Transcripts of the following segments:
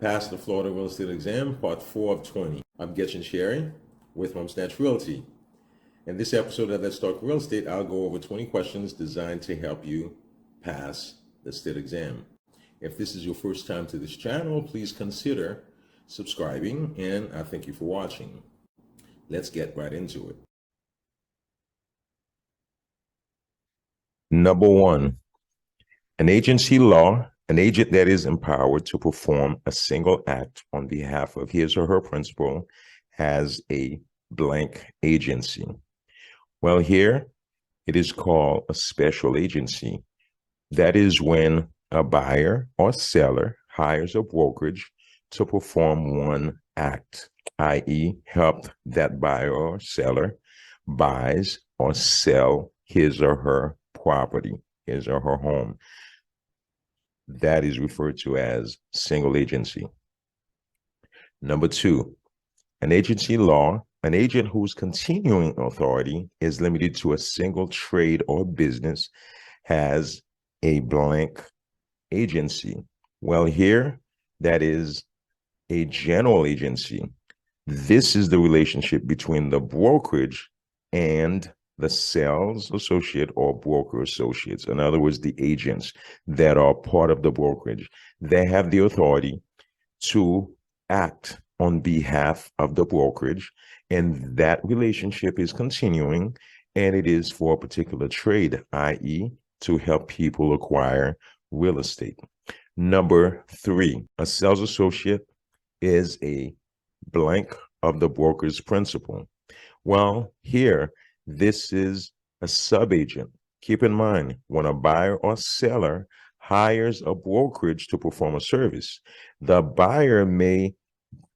Pass the Florida Real Estate Exam, Part 4 of 20. I'm Getchin Sherry with Homestead Realty. In this episode of Let's Talk Real Estate, I'll go over 20 questions designed to help you pass the state exam. If this is your first time to this channel, please consider subscribing, and I thank you for watching. Let's get right into it. Number one, an agency law, an agent that is empowered to perform a single act on behalf of his or her principal has a blank agency. Well, here it is called a special agency. That is when a buyer or seller hires a brokerage to perform one act, i.e., help that buyer or seller buys or sell his or her property, his or her home. That is referred to as single agency. Number two, an agency law, an agent whose continuing authority is limited to a single trade or business has a blank agency. Well, here, that is a general agency. This is the relationship between the brokerage and the sales associate or broker associates. In other words, the agents that are part of the brokerage. They have the authority to act on behalf of the brokerage, and that relationship is continuing, and it is for a particular trade, i.e., to help people acquire real estate. Number three, a sales associate is a blank of the broker's principal. Well, here, this is a subagent. Keep in mind, when a buyer or seller hires a brokerage to perform a service, the buyer may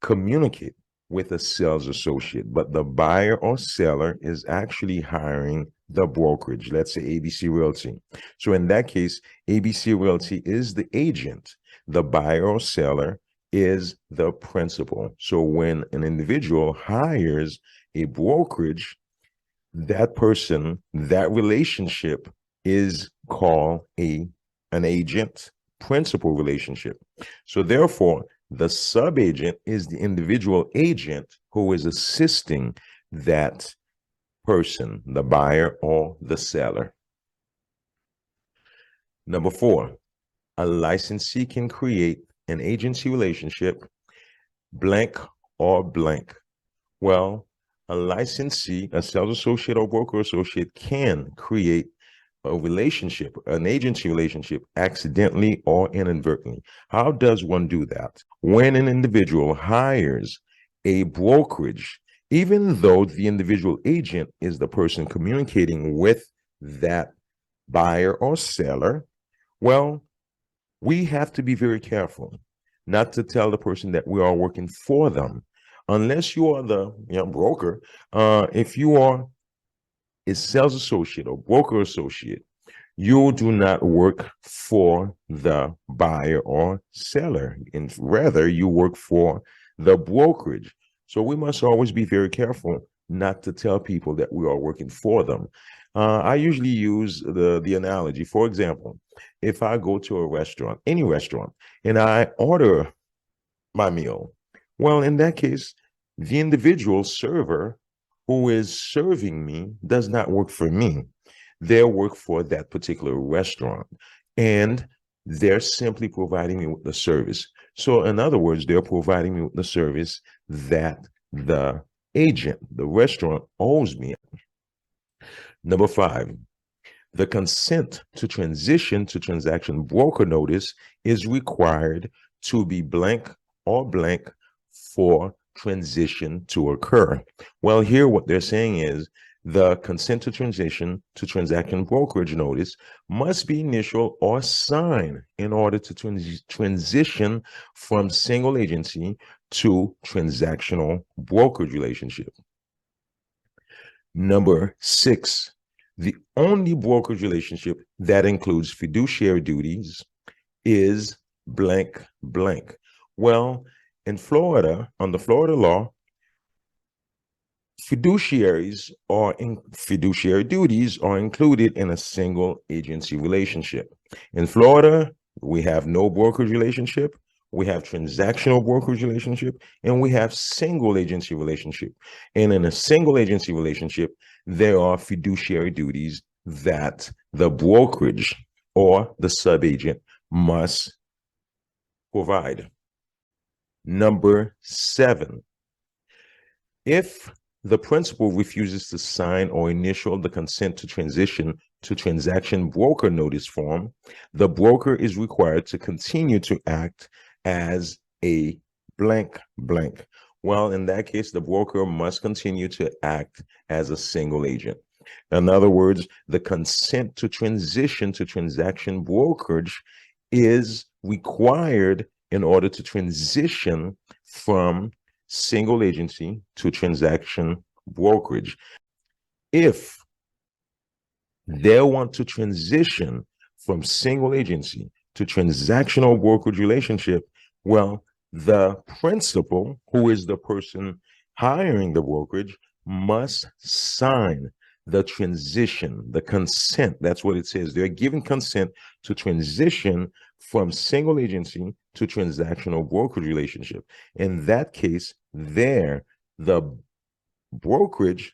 communicate with a sales associate, but the buyer or seller is actually hiring the brokerage, let's say ABC Realty. So in that case, ABC Realty is the agent. The buyer or seller is the principal. So when an individual hires a brokerage, that person, that relationship is called an agent principal relationship. So therefore, the subagent is the individual agent who is assisting that person, the buyer or the seller. Number four, a licensee can create an agency relationship, blank or blank. Well, a licensee, a sales associate or broker associate can create a relationship, an agency relationship, accidentally or inadvertently. How does one do that? When an individual hires a brokerage, even though the individual agent is the person communicating with that buyer or seller, well, we have to be very careful not to tell the person that we are working for them. Unless you are the broker, if you are a sales associate or broker associate, you do not work for the buyer or seller, and rather you work for the brokerage. So we must always be very careful not to tell people that we are working for them. I usually use the analogy. For example, if I go to a restaurant, any restaurant, and I order my meal, well, in that case, the individual server who is serving me does not work for me. They work for that particular restaurant, and they're simply providing me with the service. So in other words, they're providing me with the service that the agent, the restaurant, owes me. Number five, the consent to transition to transaction broker notice is required to be blank or blank for transition to occur. Well, here what they're saying is the consent to transition to transaction brokerage notice must be initial or signed in order to transition from single agency to transactional brokerage relationship. Number six, the only brokerage relationship that includes fiduciary duties is blank blank. Well, in Florida, under Florida law, fiduciary duties are included in a single agency relationship. In Florida, we have no brokerage relationship. we have transactional brokerage relationship, and we have single agency relationship. And in a single agency relationship, there are fiduciary duties that the brokerage or the subagent must provide. Number 7, if the principal refuses to sign or initial the consent to transition to transaction broker notice form, the broker is required to continue to act as a blank blank. Well, in that case, the broker must continue to act as a single agent. In other words, the consent to transition to transaction brokerage is required in order to transition from single agency to transaction brokerage. If they want to transition from single agency to transactional brokerage relationship, well, the principal, who is the person hiring the brokerage, must sign the transition, the consent. That's what it says. They're giving consent to transition from single agency to transactional brokerage relationship. In that case, there, the brokerage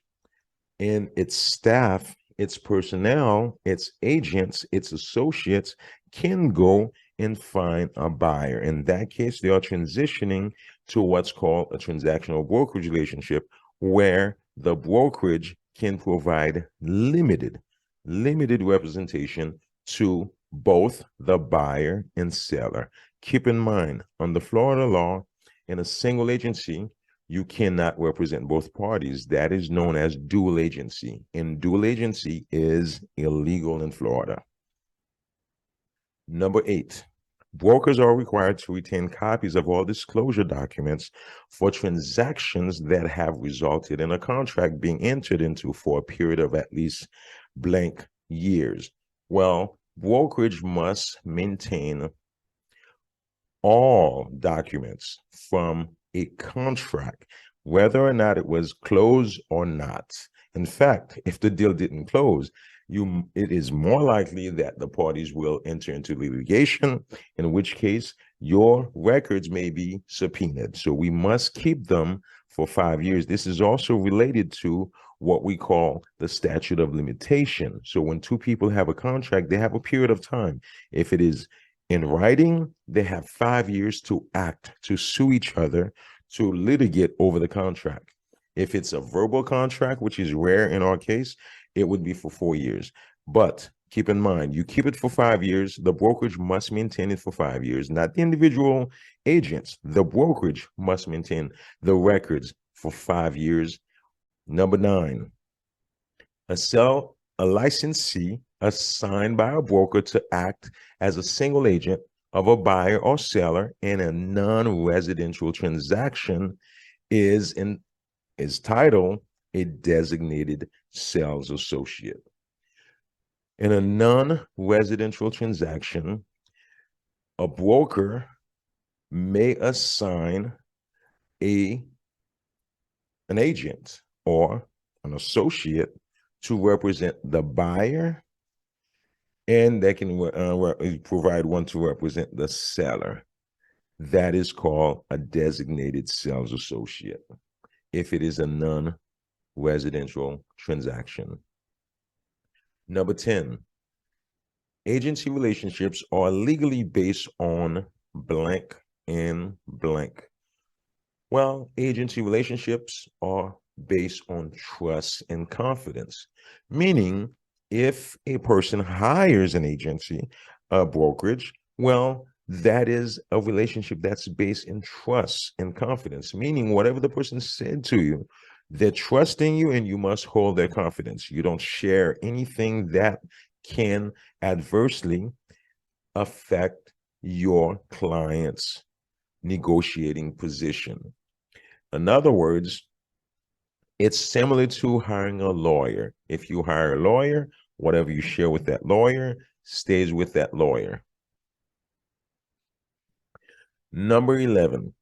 and its staff, its personnel, its agents, its associates can go and find a buyer. In that case, they are transitioning to what's called a transactional brokerage relationship, where the brokerage can provide limited representation to both the buyer and seller. Keep in mind, under Florida law, in a single agency, you cannot represent both parties. That is known as dual agency, and dual agency is illegal in Florida. Number 8, brokers are required to retain copies of all disclosure documents for transactions that have resulted in a contract being entered into for a period of at least blank years. Well, brokerage must maintain all documents from a contract, whether or not it was closed or not. In fact, if the deal didn't close, it is more likely that the parties will enter into litigation, in which case your records may be subpoenaed. So we must keep them for 5 years. This is also related to what we call the statute of limitation. So when two people have a contract, they have a period of time. If it is in writing, they have 5 years to act, to sue each other, to litigate over the contract. If it's a verbal contract, which is rare in our case, it would be for 4 years. But keep in mind, you keep it for 5 years. The brokerage must maintain it for 5 years, not the individual agents. The brokerage must maintain the records for 5 years. Number 9, a licensee assigned by a broker to act as a single agent of a buyer or seller in a non-residential transaction is titled a designated sales associate. In a non-residential transaction, a broker may assign an agent or an associate to represent the buyer, and they can provide one to represent the seller. That is called a designated sales associate if it is a non-residential transaction. Number 10, agency relationships are legally based on blank and blank. Well, agency relationships are based on trust and confidence, meaning if a person hires an agency, a brokerage, well, that is a relationship that's based in trust and confidence, meaning whatever the person said to you, they're trusting you and you must hold their confidence. You don't share anything that can adversely affect your client's negotiating position. In other words, it's similar to hiring a lawyer. If you hire a lawyer, whatever you share with that lawyer stays with that lawyer. Number 11,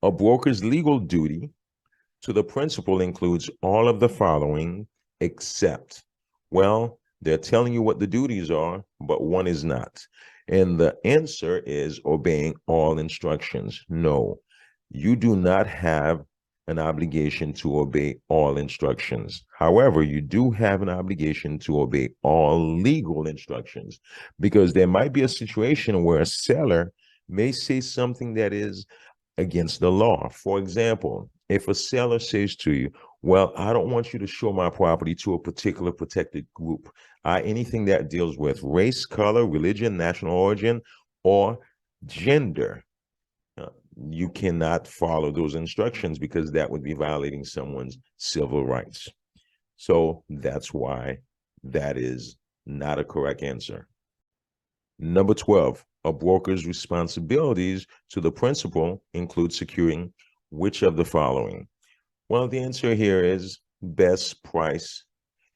a broker's legal duty to the principal includes all of the following except, well, they're telling you what the duties are, but one is not. And the answer is obeying all instructions. No, you do not have an obligation to obey all instructions. However, you do have an obligation to obey all legal instructions, because there might be a situation where a seller may say something that is against the law. For example, if a seller says to you, well, I don't want you to show my property to a particular protected group, anything that deals with race, color, religion, national origin, or gender, uh, you cannot follow those instructions, because that would be violating someone's civil rights. So that's why that is not a correct answer. Number 12, a broker's responsibilities to the principal include securing which of the following? Well, the answer here is best price,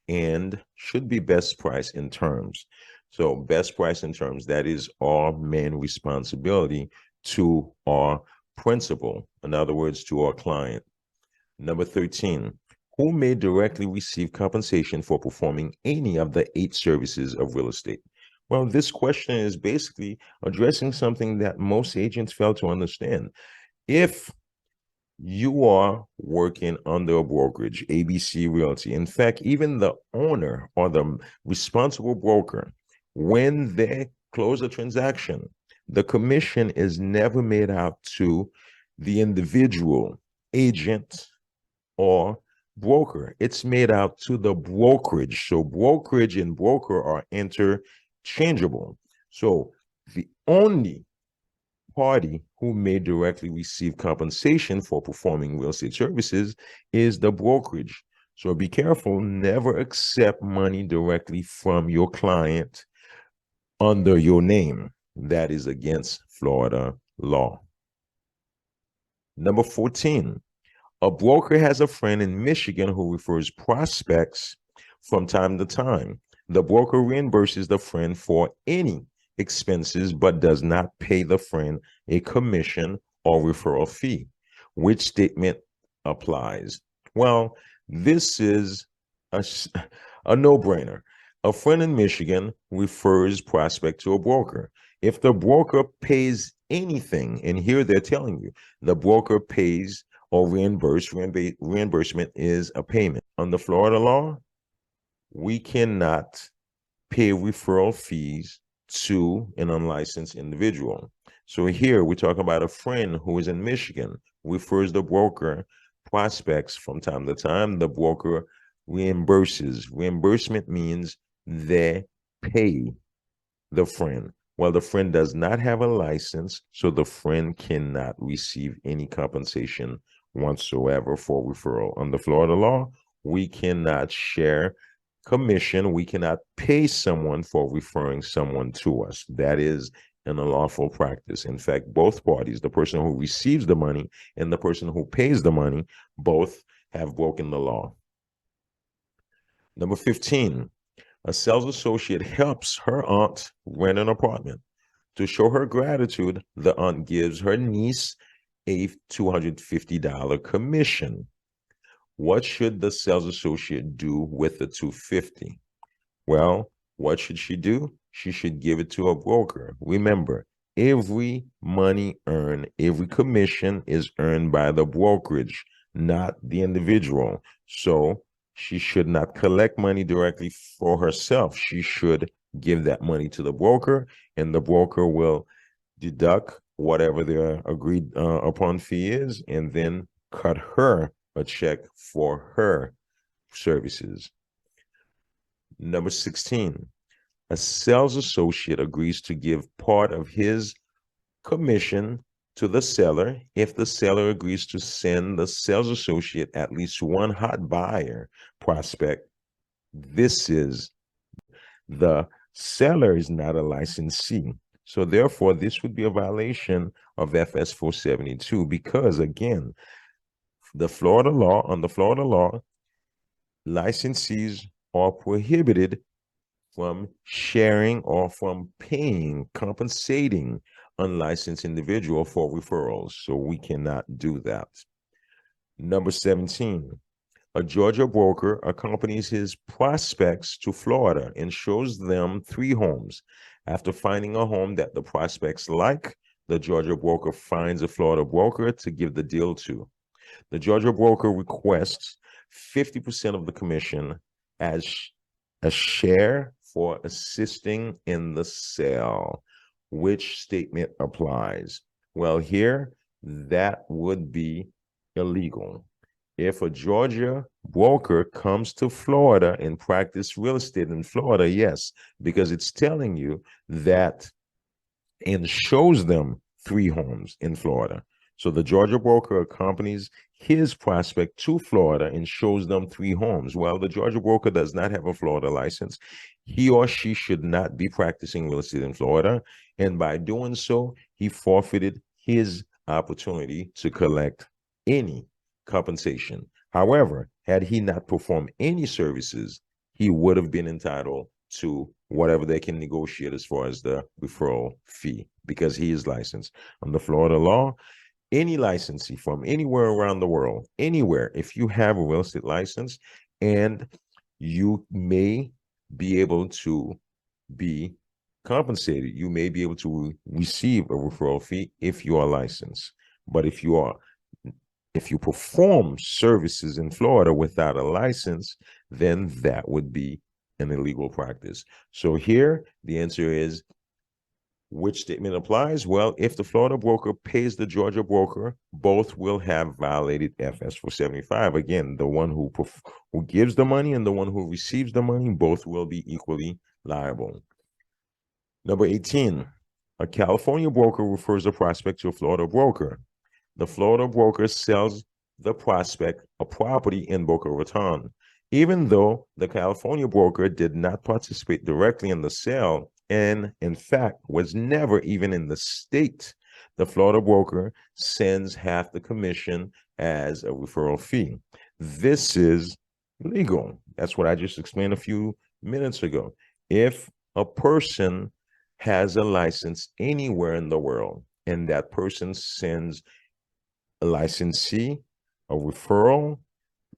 and should be best price in terms. So best price in terms, that is our main responsibility to our principal, in other words, to our client. Number 13, who may directly receive compensation for performing any of the 8 services of real estate? Well, this question is basically addressing something that most agents fail to understand. If you are working under a brokerage, ABC Realty, in fact, even the owner or the responsible broker, when they close a transaction, the commission is never made out to the individual agent or broker. It's made out to the brokerage. So brokerage and broker are interchangeable. So the only party who may directly receive compensation for performing real estate services is the brokerage. So be careful, never accept money directly from your client under your name. That is against Florida law. Number 14, a broker has a friend in Michigan who refers prospects from time to time. The broker reimburses the friend for any expenses, but does not pay the friend a commission or referral fee. Which statement applies? Well, this is a no-brainer. A friend in Michigan refers prospect to a broker. If the broker pays anything, and here they're telling you, the broker pays or reimbursement is a payment. Under Florida law, we cannot pay referral fees to an unlicensed individual. So here we're talking about a friend who is in Michigan, refers the broker prospects from time to time. The broker reimburses. Reimbursement means they pay the friend. Well, the friend does not have a license, so the friend cannot receive any compensation whatsoever for referral. Under Florida law, we cannot share commission. We cannot pay someone for referring someone to us. That is an unlawful practice. In fact, both parties, the person who receives the money and the person who pays the money, both have broken the law. Number 15, a sales associate helps her aunt rent an apartment. To show her gratitude, the aunt gives her niece a $250 commission. What should the sales associate do with the $250? Well, what should she do? She should give it to a broker. Remember, every money earned, every commission is earned by the brokerage, not the individual. So she should not collect money directly for herself. She should give that money to the broker, and the broker will deduct whatever their agreed upon fee is, and then cut her a check for her services. Number 16, a sales associate agrees to give part of his commission to the seller if the seller agrees to send the sales associate at least one hot buyer prospect. This is the seller is not a licensee. So therefore, this would be a violation of FS 472, because again, under Florida law, licensees are prohibited from sharing or from paying, compensating unlicensed individual for referrals. So we cannot do that. Number 17, a Georgia broker accompanies his prospects to Florida and shows them 3 homes. After finding a home that the prospects like, the Georgia broker finds a Florida broker to give the deal to. The Georgia broker requests 50% of the commission as a share for assisting in the sale. Which statement applies? Well, here, that would be illegal. If a Georgia broker comes to Florida and practice real estate in Florida, yes, because it's telling you that and shows them 3 homes in Florida. So the Georgia broker accompanies his prospect to Florida and shows them 3 homes. Well, the Georgia broker does not have a Florida license. He or she should not be practicing real estate in Florida. And by doing so, he forfeited his opportunity to collect any compensation. However, had he not performed any services, he would have been entitled to whatever they can negotiate as far as the referral fee, because he is licensed. Under Florida law, any licensee from anywhere around the world, anywhere, if you have a real estate license, and you may be able to be compensated, you may be able to receive a referral fee if you are licensed. But if you perform services in Florida without a license, then that would be an illegal practice. So here, the answer is, which statement applies? Well, if the Florida broker pays the Georgia broker, both will have violated FS 475. Again, the one who gives the money and the one who receives the money, both will be equally liable. Number 18, a California broker refers a prospect to a Florida broker. The Florida broker sells the prospect a property in Boca Raton. Even though the California broker did not participate directly in the sale and, in fact, was never even in the state, the Florida broker sends half the commission as a referral fee. This is legal. That's what I just explained a few minutes ago. If a person has a license anywhere in the world and that person sends a licensee a referral,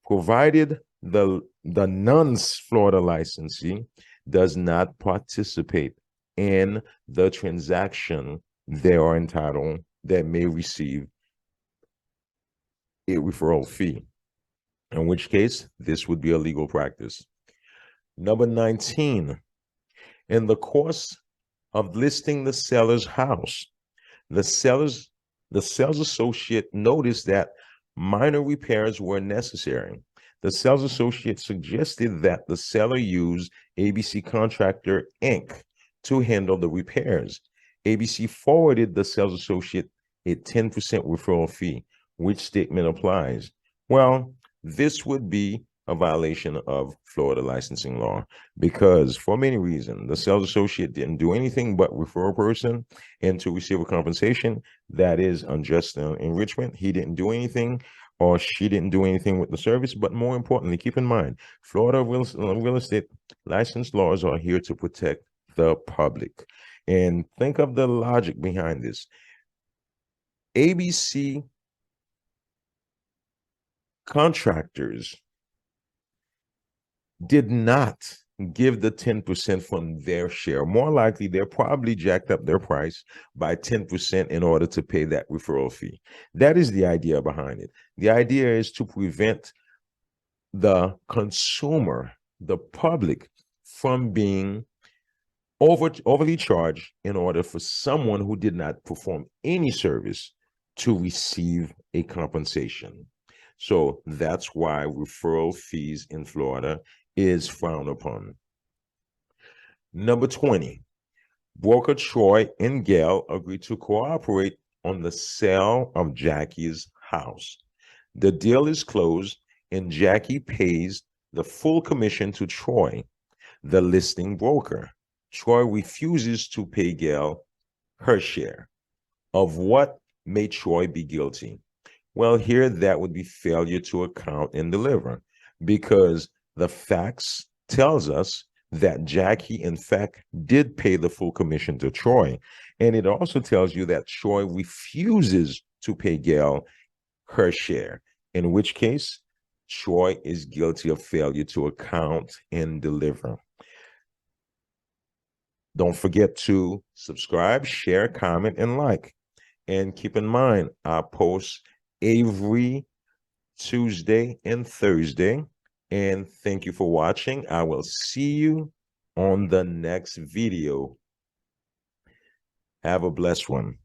provided the non-Florida licensee does not participate in the transaction, they are entitled, that may receive a referral fee, in which case this would be a legal practice. Number 19, in the course of listing the seller's house, the sales associate noticed that minor repairs were necessary. The sales associate suggested that the seller use ABC Contractor, Inc. to handle the repairs. ABC forwarded the sales associate a 10% referral fee. Which statement applies? Well, this would be a violation of Florida licensing law, because for many reasons, the sales associate didn't do anything but refer a person and to receive a compensation. That is unjust enrichment. He didn't do anything, or she didn't do anything with the service. But more importantly, keep in mind, Florida real estate license laws are here to protect the public. And think of the logic behind this. ABC Contractors did not give the 10% from their share. More likely, they're probably jacked up their price by 10% in order to pay that referral fee. That is the idea behind it. The idea is to prevent the consumer, the public, from being overly charged in order for someone who did not perform any service to receive a compensation. So that's why referral fees in Florida is frowned upon. Number 20, broker Troy and Gail agreed to cooperate on the sale of Jackie's house. The deal is closed and Jackie pays the full commission to Troy, the listing broker. Troy refuses to pay Gail her share. Of what may Troy be guilty? Well, here that would be failure to account and deliver, because the facts tells us that Jackie, in fact, did pay the full commission to Troy. And it also tells you that Troy refuses to pay Gail her share, in which case Troy is guilty of failure to account and deliver. Don't forget to subscribe, share, comment, and like. And keep in mind, I post every Tuesday and Thursday. And thank you for watching. I will see you on the next video. Have a blessed one.